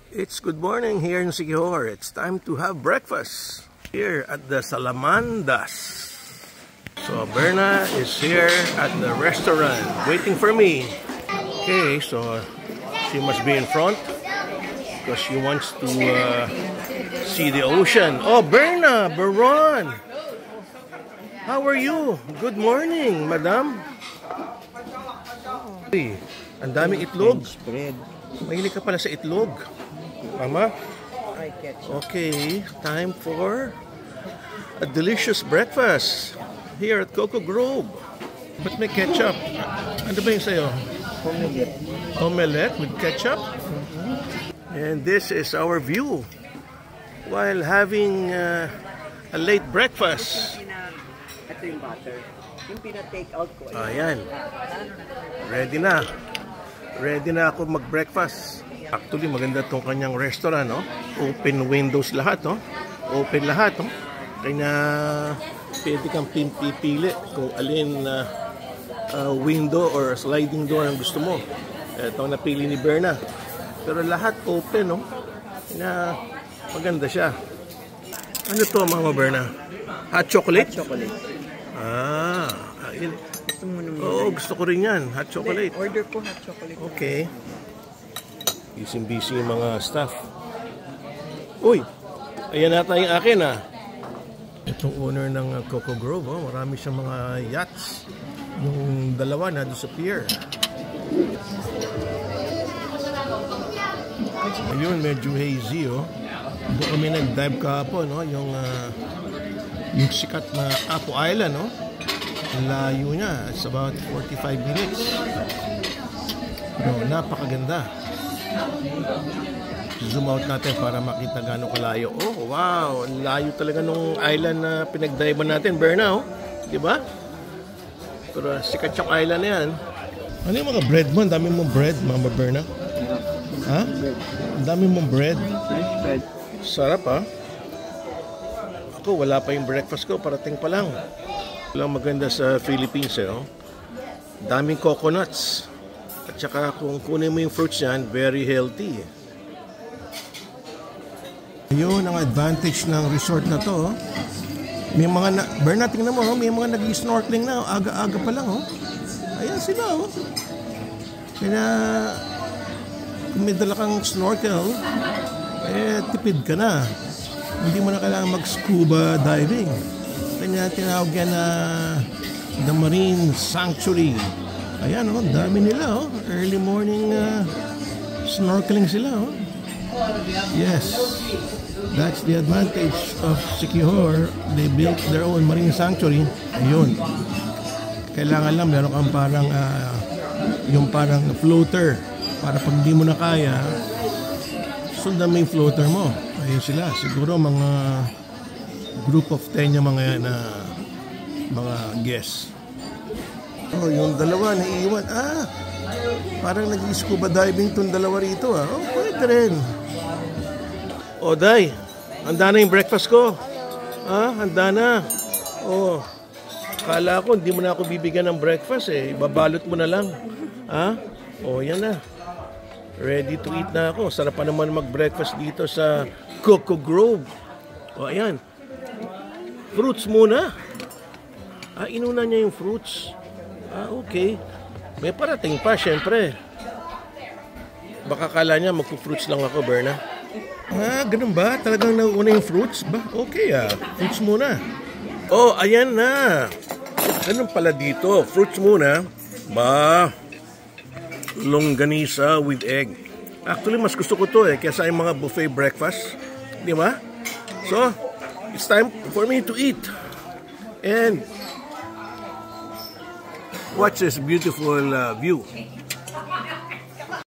It's good morning here in Siquijor. It's time to have breakfast here at the Salamandas. So Berna is here at the restaurant waiting for me. Okay, so she must be in front because she wants to see the ocean. Oh, Berna, Baron! How are you? Good morning, madam. Hey, ang daming itlog. Mahilig ka pala sa itlog. Mama? Okay, time for a delicious breakfast here at Coco Grove. Ba't may ketchup? Ano ba yung sa'yo? Omelette. Omelette with ketchup? And this is our view while having a late breakfast. Ito yung butter. Yung pina-take out ko. Ayan. Ready na. Ready na ako mag-breakfast. Actually, maganda itong kanyang restaurant, no? Open windows lahat, no? Open lahat, no? Kaya pwede kang pipili kung alin window or sliding door ang gusto mo. Ito ang napili ni Berna. Pero lahat open, no? Kaya maganda siya. Ano to, Mama Berna? Hot chocolate? Hot chocolate. Ayun. Gusto mo naman? Oo, gusto ko rin yan. Hot chocolate. Order ko hot chocolate. Okay. Busy yung mga staff. Uy! Ayan nata yung akin, ah. Itong owner ng Coco Grove, oh, marami siyang mga yachts. Yung dalawa na doon sa pier. Ayun, medyo hazy, oh. Doon kami nag-dive kahapon, no? Yung sikat na Apo Island, no? Ang layo niya. It's about 45 minutes. Pero napakaganda. Zoom out natin para makita gaano kalayo. Oh, wow! Ang layo talaga nung island na pinag-dive natin, Berna, oh. Diba? Pero sikat yung island na yan. Ano yung mga bread mo? Ang dami mong bread, Mama Berna. Ha? Ang dami mong bread. Bread. Sarap, ha? Ako, wala pa yung breakfast ko. Parating pa lang. Walang maganda sa Philippines, eh, oh. Daming coconuts. At saka kung kunin mo yung fruits yan, very healthy. Yun ang advantage ng resort na to. May mga, Berna, tingnan mo, may mga nag-snorkeling na. Aga-aga pa lang, oh. Ayan sila, oh. Kaya, kung may dala kang snorkel, tipid ka na. Hindi mo na kailangan mag-scuba diving. Kanya tinawag yan na the Marine Sanctuary. Ayan, oh, dami nila, oh. Early morning snorkeling sila, oh. Yes, that's the advantage of Siquijor. They built their own marine sanctuary. Ayun. Kailangan lang meron kang parang yung parang floater para pag di mo na kaya, sundan mo yung floater mo. Ayun sila. Siguro mga group of 10 yung mga mga guests. Oh, yung dalawa naiiwan. Parang nag-scuba diving tong dalawa rito, ah. Oh, pwede rin. Oh, Day, handa na yung breakfast ko. Handa na. Oh, kala ko hindi mo na ako bibigyan ng breakfast, eh. Babalot mo na lang. Oh, yan na. Ready to eat na ako. Sarap pa naman mag-breakfast dito sa Coco Grove. Oh, ayan. Fruits muna. Inuna niya yung fruits. Okay. May parating pa, syempre. Baka kala niya magpo-fruits lang ako, Berna. Ganun ba? Talagang nauna yung fruits? Ba? Okay, fruits muna. Oh, ayan na. Ganun pala dito. Fruits muna. Ba, longganisa with egg. Actually, mas gusto ko to, kaysa yung mga buffet breakfast. Di ba? So, it's time for me to eat. And watch this beautiful view.